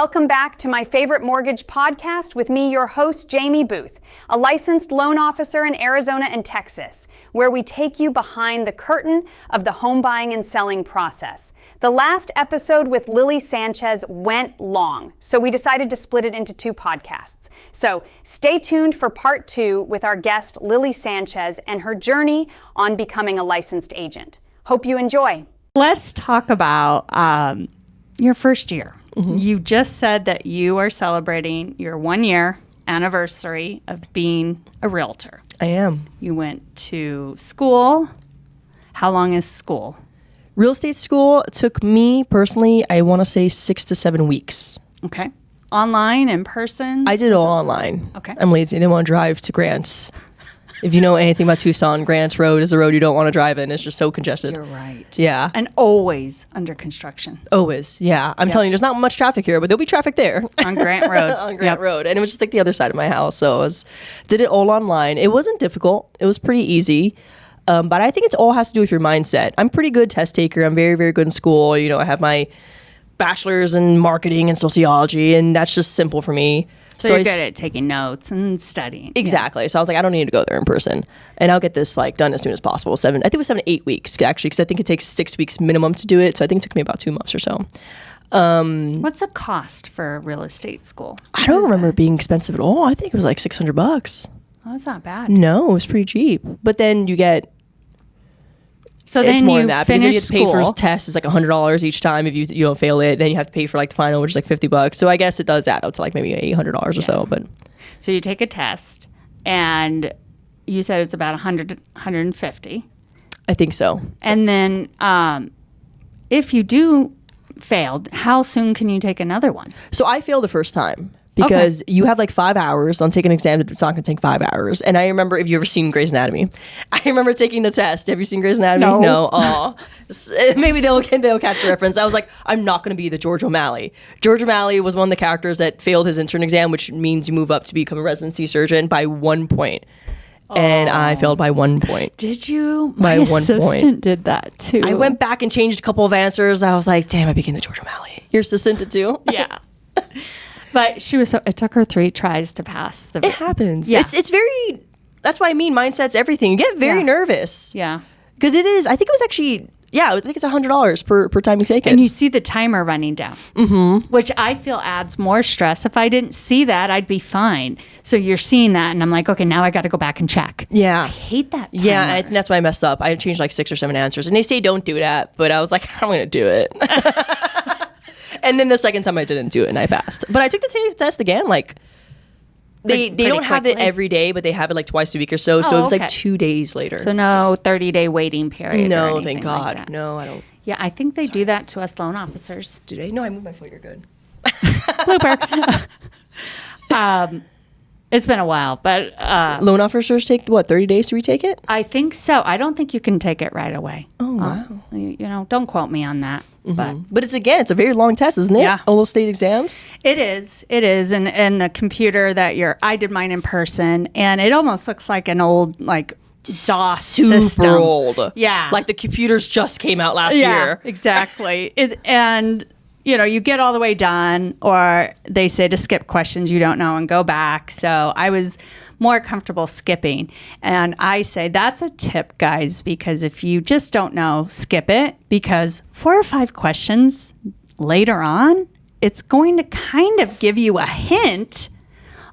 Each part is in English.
Welcome back to my favorite mortgage podcast with me, your host, Jaimie Booth, a licensed loan officer in Arizona and Texas, where we take you behind the curtain of the home buying and selling process. The last episode with Lily Sanchez went long, so we decided to split it into 2 podcasts. So stay tuned for part 2 with our guest, Lily Sanchez, and her journey on becoming a licensed agent. Hope you enjoy. Let's talk about your first year. Mm-hmm. You just said that you are celebrating your 1-year anniversary of being a realtor. I am. You went to school. How long is school? Real estate school took me personally, I want to say 6 to 7 weeks. Okay. Online, in person? I did it all online. Okay. I'm lazy. I didn't want to drive to Grants. If you know anything about Tucson, Grants Road is a road you don't want to drive in. It's just so congested. You're right. Yeah. And always under construction. Always. Yeah. I'm telling you, there's not much traffic here, but there'll be traffic there. On Grant Road. On Grant Road. And it was just like the other side of my house. So did it all online. It wasn't difficult. It was pretty easy. But I think it all has to do with your mindset. I'm a pretty good test taker. I'm very, very good in school. You know, I have my bachelor's in marketing and sociology, and that's just simple for me. So you're good at taking notes and studying. Exactly. Yeah. So I was like, I don't need to go there in person. And I'll get this done as soon as possible. I think it was 7 to 8 weeks, actually, because I think it takes 6 weeks minimum to do it. So I think it took me about 2 months or so. What's the cost for real estate school? I don't remember it being expensive at all. I think it was like $600. Oh, that's not bad. No, it was pretty cheap. But then you get... So then it's more you than that because then you have to pay school. for his test. It's like $100 each time if you don't fail it. Then you have to pay for like the final, which is like $50. So I guess it does add up to like maybe $800 or so. But so you take a test, and you said it's about 150. I think so. And then if you do fail, how soon can you take another one? So I failed the first time. Because you have like 5 hours on taking an exam. It's not going to take 5 hours. And I remember, if you ever seen Grey's Anatomy, I remember taking the test. Have you seen Grey's Anatomy? No. Oh, maybe they'll catch the reference. I was like, I'm not going to be the George O'Malley. George O'Malley was one of the characters that failed his intern exam, which means you move up to become a residency surgeon by 1 point. And I failed by 1 point. Did you? By My 1 assistant point. did that too. I went back and changed a couple of answers. I was like, damn, I became the George O'Malley. Your assistant did too? Yeah. But she was it took her 3 tries to pass. It happens. Yeah. It's very, that's why I mean, mindset's everything. You get very nervous. Yeah. Because it is, I think it was actually, I think it's $100 per time you take it. And you see the timer running down, which I feel adds more stress. If I didn't see that, I'd be fine. So you're seeing that, and I'm like, okay, now I got to go back and check. Yeah. I hate that timer. Yeah, I think that's why I messed up. I changed like 6 or 7 answers. And they say don't do that, but I was like, I'm going to do it. And then the second time I didn't do it and I passed. But I took the test again, like they don't have it every day, but they have it like twice a week or so. So it was like 2 days later. So no 30-day waiting period. No, thank God. Like that. No, I don't. Yeah, I think they do that to us loan officers. Do they? No, I moved my foot. You're good. Blooper. It's been a while, but loan officers take 30 days to retake it? I think so. I don't think you can take it right away. Oh wow. You know, don't quote me on that. But it's a very long test, isn't it? Yeah. All those state exams. It is, and the computer I did mine in person, and it almost looks like an old DOS Super system. old. Yeah, like the computers just came out last year. Exactly. And you get all the way done, or they say to skip questions you don't know and go back. So I was more comfortable skipping. And I say that's a tip, guys, because if you just don't know, skip it, because 4 or 5 questions later on, it's going to kind of give you a hint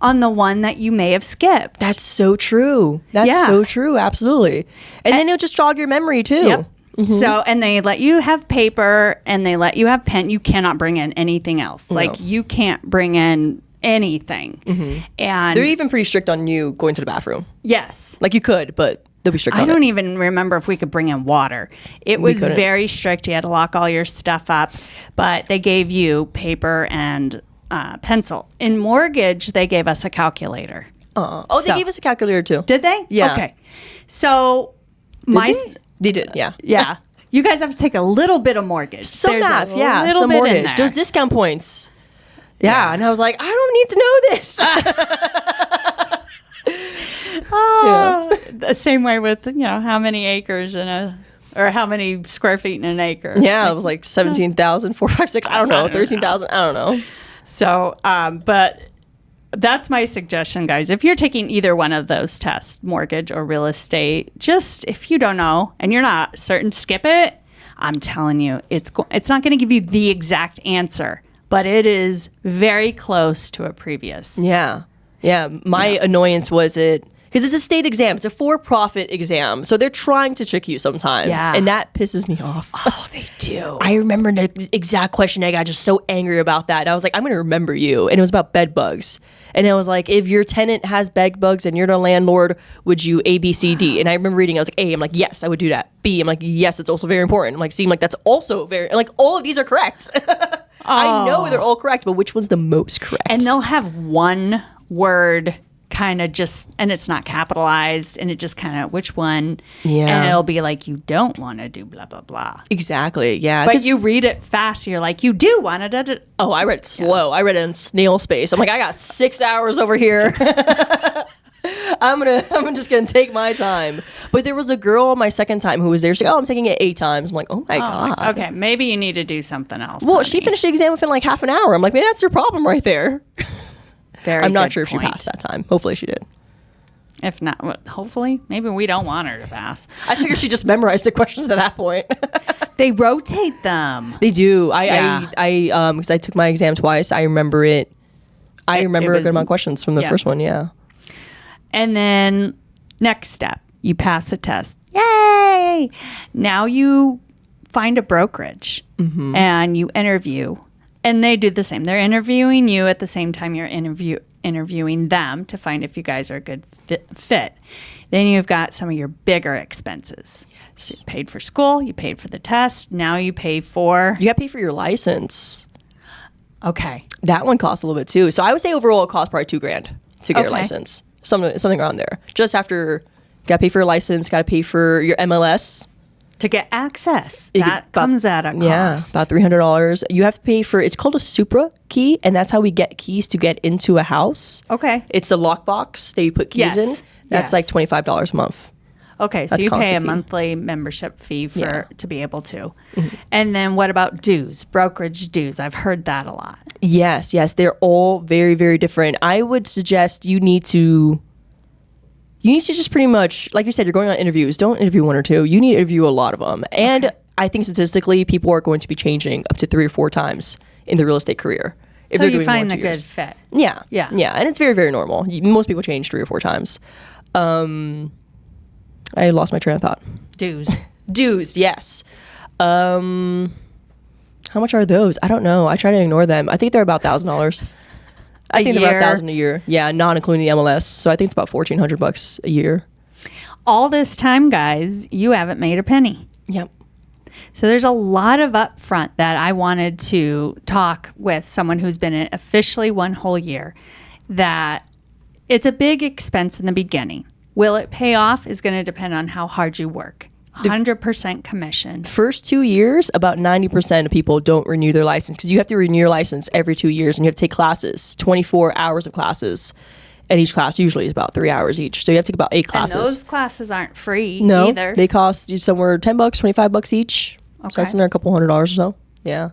on the one that you may have skipped. That's so true. That's so true. Absolutely. And then it'll just jog your memory too. Yep. Mm-hmm. So, and they let you have paper and they let you have pen. You cannot bring in anything else. No. Like you can't bring in anything. Mm-hmm. And they're even pretty strict on you going to the bathroom. Yes. Like you could, but they'll be strict on it. I don't even remember if we could bring in water. It was very strict. You had to lock all your stuff up, but they gave you paper and pencil. In mortgage, they gave us a calculator. They gave us a calculator too. Did they? Yeah. Okay. So they did, yeah. Yeah. You guys have to take a little bit of mortgage. Some There's math, a little some bit mortgage. in there. There's discount points. Yeah, and I was like, I don't need to know this. The same way with, how many acres or how many square feet in an acre. Yeah, it was like 17,456. I don't know, 13,000. I don't know. So, but that's my suggestion, guys. If you're taking either one of those tests, mortgage or real estate, just if you don't know and you're not certain, skip it. I'm telling you, it's not going to give you the exact answer, but it is very close to a previous. Yeah. My annoyance was because it's a state exam. It's a for-profit exam. So they're trying to trick you sometimes. Yeah. And that pisses me off. Oh, they do. I remember the exact question. I got just so angry about that. And I was like, I'm going to remember you. And it was about bed bugs. And I was like, if your tenant has bed bugs and you're the landlord, would you A, B, C, D? And I remember reading, I was like, A, I'm like, yes, I would do that. B, I'm like, yes, it's also very important. I'm like, C, I'm like, that's also very, like, all of these are correct. I know they're all correct, but which one's the most correct? And they'll have one word kind of just, and it's not capitalized, and it just kind of, which one? Yeah. And it'll be like, you don't want to do blah, blah, blah. Exactly, yeah. But you read it fast, you're like, you do want to. Oh, I read it slow. I read it in snail space. I'm like, I got 6 hours over here. I'm just gonna take my time. But there was a girl my second time who was there. She's like, oh, I'm taking it 8 times. I'm like, oh my God. Okay, maybe you need to do something else. Well, honey. she finished the exam within like half an hour. I'm like, maybe that's your problem right there. Very I'm not good sure if she point. passed that time. Hopefully she did. If not, well, hopefully, maybe we don't want her to pass. I figured she just memorized the questions at that point. They rotate them. They do. Yeah. Because I took my exam twice. I remember it. I remember it a was- good amount of questions from the yeah. first one. Yeah. And then next step, you pass the test. Yay! Now you find a brokerage and you interview. And they do the same. They're interviewing you at the same time you're interviewing them to find if you guys are a good fit. Then you've got some of your bigger expenses. So you paid for school, you paid for the test, now you pay for... You got to pay for your license. Okay. That one costs a little bit too. So I would say overall it costs probably $2,000 to get your Okay. license. Something around there. Just after, you got to pay for your license, got to pay for your MLS. To get access, It- that about- comes at a cost. Yeah, about $300. You have to pay for, it's called a Supra key, and that's how we get keys to get into a house. Okay. It's the lockbox that you put keys Yes. in. That's Yes. like $25 a month. Okay, so That's you pay constant a fee. monthly membership fee for Yeah. to be able to. And then what about dues, brokerage dues? I've heard that a lot. Yes, they're all very, very different. I would suggest you need to just pretty much, like you said, you're going on interviews. Don't interview one or two. You need to interview a lot of them. And I think statistically, people are going to be changing up to 3 or 4 times in the real estate career. If So they're you doing find more the than 2 years. good fit. Yeah. Yeah. And it's very, very normal. Most people change 3 or 4 times. I lost my train of thought. Dues. Dues, yes. How much are those? I don't know. I try to ignore them. I think they're about $1,000. I think they're about $1,000 a year. Yeah, not including the MLS. So I think it's about $1,400 a year. All this time, guys, you haven't made a penny. Yep. So there's a lot of upfront that I wanted to talk with someone who's been in officially 1 whole year, that it's a big expense in the beginning. Will it pay off is going to depend on how hard you work. 100% commission. First 2 years, about 90% of people don't renew their license because you have to renew your license every 2 years and you have to take classes, 24 hours of classes. And each class usually is about 3 hours each. So you have to take about 8 classes. And those classes aren't free No, either. they cost you somewhere $10, $25 each. So Okay. that's in there a couple $100 or so. Yeah.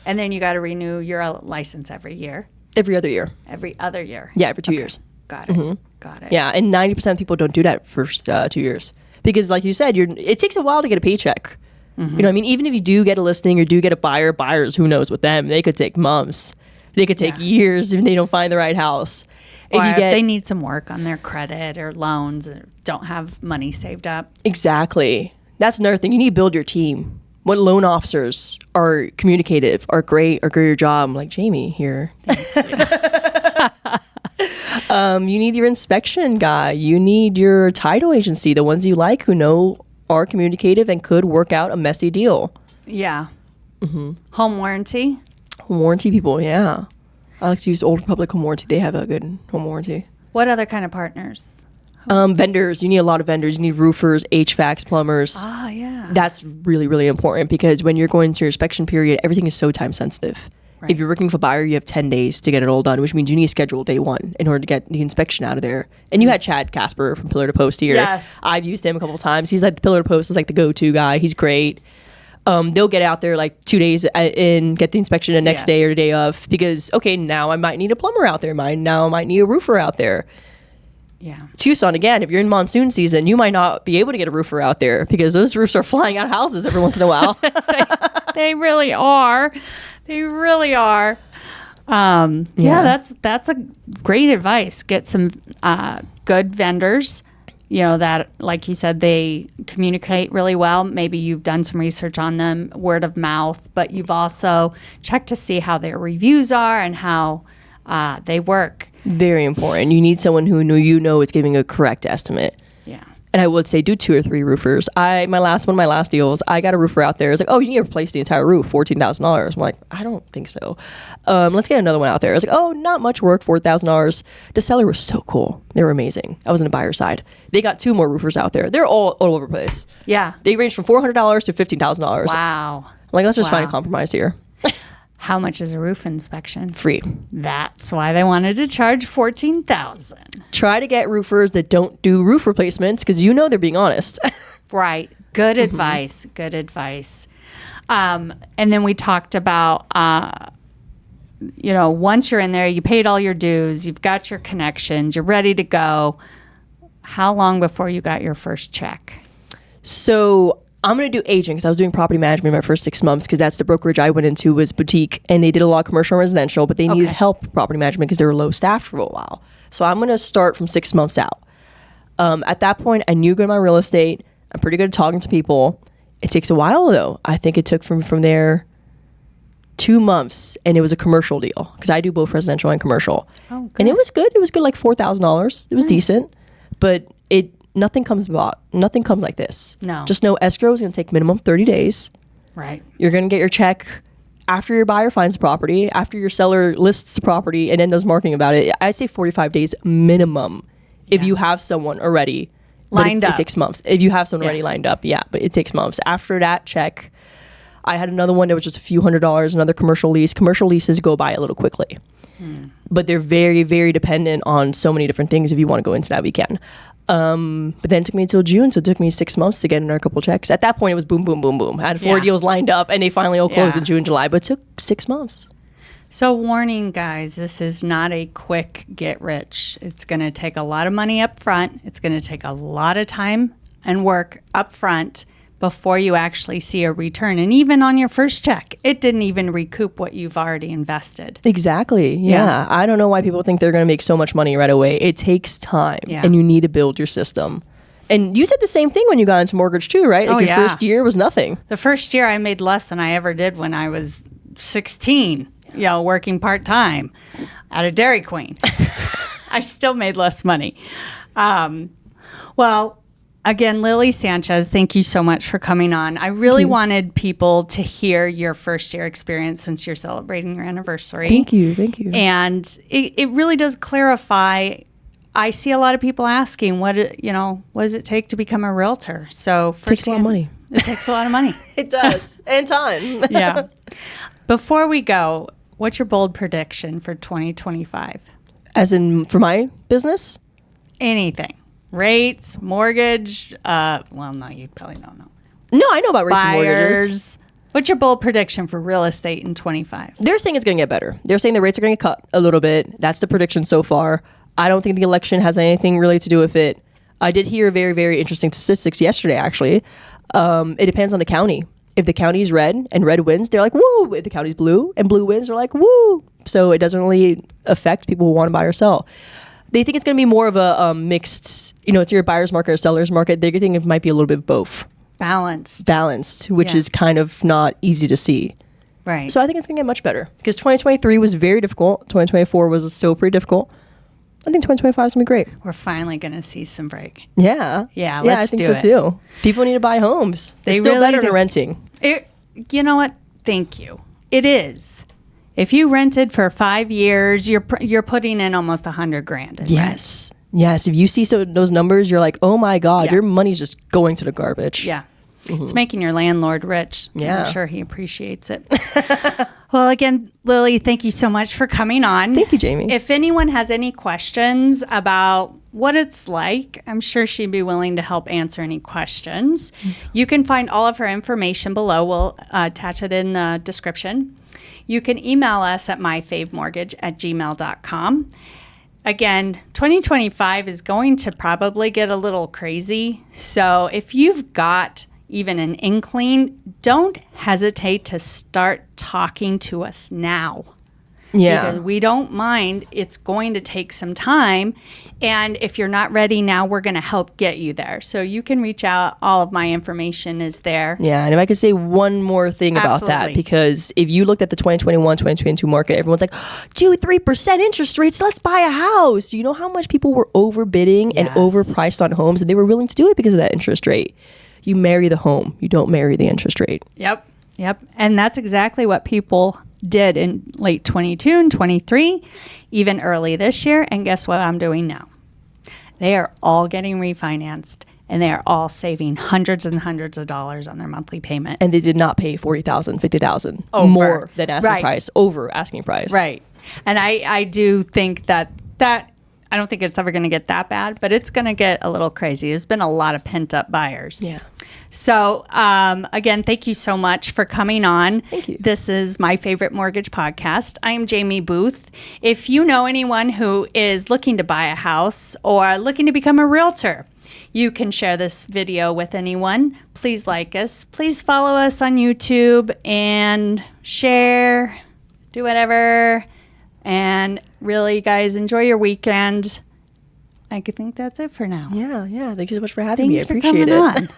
And then you got to renew your license every year, Every other year. every other year. Yeah, every 2 years. Got it. Got it. Yeah, and 90% of people don't do that first 2 years because, like you said, it takes a while to get a paycheck. You know what I mean? Even if you do get a listing or do get a buyer, buyers, who knows with them, they could take months. They could take years if they don't find the right house. Or if they need some work on their credit or loans or don't have money saved up. Exactly. That's another thing. You need to build your team. What loan officers are communicative, are great, are good at your job, like Jaimie here. You need your inspection guy. You need your title agency, the ones you like who are communicative and could work out a messy deal. Yeah. Home warranty. Home warranty people, yeah. I like to use Old Republic Home Warranty. They have a good home warranty. What other kind of partners? Vendors. You need a lot of vendors. You need roofers, HVACs, plumbers. Ah, yeah. That's really, really important because when you're going to your inspection period, everything is so time sensitive. Right. If you're working with a buyer, you have 10 days to get it all done, which means you need to schedule day one in order to get the inspection out of there. And you had Chad Casper from Pillar to Post here. Yes. I've used him a couple of times. He's like the Pillar to Post is like the go-to guy. He's great. they'll get out there like 2 days and get the inspection the next day or the day of, because okay, now I might need a plumber out there. I might need a roofer out there. Yeah. Tucson, again, if you're in monsoon season, you might not be able to get a roofer out there because those roofs are flying out of houses every once in a while. They really are. They really are. That's a great advice. Get some good vendors, that, like you said, they communicate really well. Maybe you've done some research on them, word of mouth, but you've also checked to see how their reviews are and how they work. Very important. You need someone who is giving a correct estimate. Yeah. And I would say do 2 or 3 roofers. One of my last deals, I got a roofer out there. It's like, oh, you need to replace the entire roof, $14,000. I'm like, I don't think so. Let's get another one out there. It's like, oh, not much work, $4,000. The seller was so cool. They were amazing. I was on the buyer side. They got 2 more roofers out there. They're all over the place. Yeah. They range from $400 to $15,000. Wow. I'm like, let's just find a compromise here. How much is a roof inspection? Free. That's why they wanted to charge $14,000. Try to get roofers that don't do roof replacements because they're being honest. Right. Good advice. Good advice. And then we talked about, once you're in there, you paid all your dues, you've got your connections, you're ready to go. How long before you got your first check? So I'm going to do agent because I was doing property management my first 6 months because that's the brokerage I went into was boutique, and they did a lot of commercial and residential, but they needed help with property management because they were low staffed for a while. So I'm going to start from 6 months out. At that point, I knew good at my real estate. I'm pretty good at talking to people. It takes a while though. I think it took from there 2 months, and it was a commercial deal because I do both residential and commercial. Oh, good. And it was good. It was good, like $4,000. It was decent, but nothing comes like this. No. Just know escrow is going to take minimum 30 days. Right. You're going to get your check after your buyer finds the property, after your seller lists the property and then does marketing about it. I say 45 days minimum if you have someone already lined up. It takes months. If you have someone already lined up, but it takes months. After that check, I had another one that was just a few $100s, another commercial lease. Commercial leases go by a little quickly. But they're very, very dependent on so many different things. If you want to go into that, we can. But then it took me until June, so it took me 6 months to get another couple checks. At that point, it was boom, boom, boom, boom. I had 4 deals lined up, and they finally all closed in June, July, but it took 6 months. So warning, guys, this is not a quick get rich. It's going to take a lot of money up front. It's going to take a lot of time and work up front before you actually see a return. And even on your first check, it didn't even recoup what you've already invested. Exactly. Yeah. I don't know why people think they're going to make so much money right away. It takes time, and you need to build your system. And you said the same thing when you got into mortgage too, right? Like your first year was nothing. The first year I made less than I ever did when I was 16, working part-time at a Dairy Queen. I still made less money. Again, Lily Sanchez, thank you so much for coming on. I really wanted people to hear your first year experience since you're celebrating your anniversary. Thank you. And it really does clarify. I see a lot of people asking, what does it take to become a realtor? So it takes a lot of money. It takes a lot of money. It does. And time. Yeah. Before we go, what's your bold prediction for 2025? As in for my business? Anything. Rates, mortgage. No, you probably don't know. No, I know about rates and mortgages. Buyers. What's your bold prediction for real estate in 25? They're saying it's going to get better. They're saying the rates are going to get cut a little bit. That's the prediction so far. I don't think the election has anything really to do with it. I did hear very, very interesting statistics yesterday, actually. It depends on the county. If the county's red and red wins, they're like, woo. If the county's blue and blue wins, they're like, woo. So it doesn't really affect people who want to buy or sell. They think it's going to be more of a mixed, it's your buyer's market or seller's market. They think it might be a little bit of both. Balanced, which is kind of not easy to see. Right. So I think it's going to get much better because 2023 was very difficult. 2024 was still pretty difficult. I think 2025 is going to be great. We're finally going to see some break. Yeah. Yeah, let's I think do so it. Too. People need to buy homes. It's still really better do. than renting. You know what? Thank you. It is. If you rented for 5 years, you're putting in almost $100,000. Yes. Yes. If you see those numbers, you're like, oh my God, your money's just going to the garbage. Yeah. It's making your landlord rich. Yeah. I'm sure he appreciates it. Well, again, Lily, thank you so much for coming on. Thank you, Jaimie. If anyone has any questions about what it's like. I'm sure she'd be willing to help answer any questions. You can find all of her information below. We'll attach it in the description. You can email us at myfavemortgage@gmail.com. Again, 2025 is going to probably get a little crazy. So if you've got even an inkling, don't hesitate to start talking to us now. Yeah. Because we don't mind. It's going to take some time. And if you're not ready now, we're going to help get you there. So you can reach out. All of my information is there. Yeah. And if I could say one more thing about that, because if you looked at the 2021, 2022 market, everyone's like, 2-3% interest rates, let's buy a house. Do you know how much people were overbidding and overpriced on homes, and they were willing to do it because of that interest rate? You marry the home. You don't marry the interest rate. Yep. And that's exactly what people did in late 22 and 23, even early this year. And guess what I'm doing now? They are all getting refinanced, and they are all saving hundreds and hundreds of dollars on their monthly payment. And they did not pay $40,000, $50,000 more than asking price, over asking price. Right. And I do think that I don't think it's ever going to get that bad, but it's going to get a little crazy. There's been a lot of pent up buyers. Yeah. So, again, thank you so much for coming on. Thank you. This is My Favorite Mortgage Podcast. I am Jaimie Booth. If you know anyone who is looking to buy a house or looking to become a realtor, you can share this video with anyone. Please like us. Please follow us on YouTube and share, do whatever. And really, guys, enjoy your weekend. I think that's it for now. Yeah. Thank you so much for having me. I Thanks for appreciate coming it. on.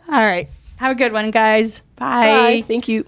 All right. Have a good one, guys. Bye. Bye. Thank you.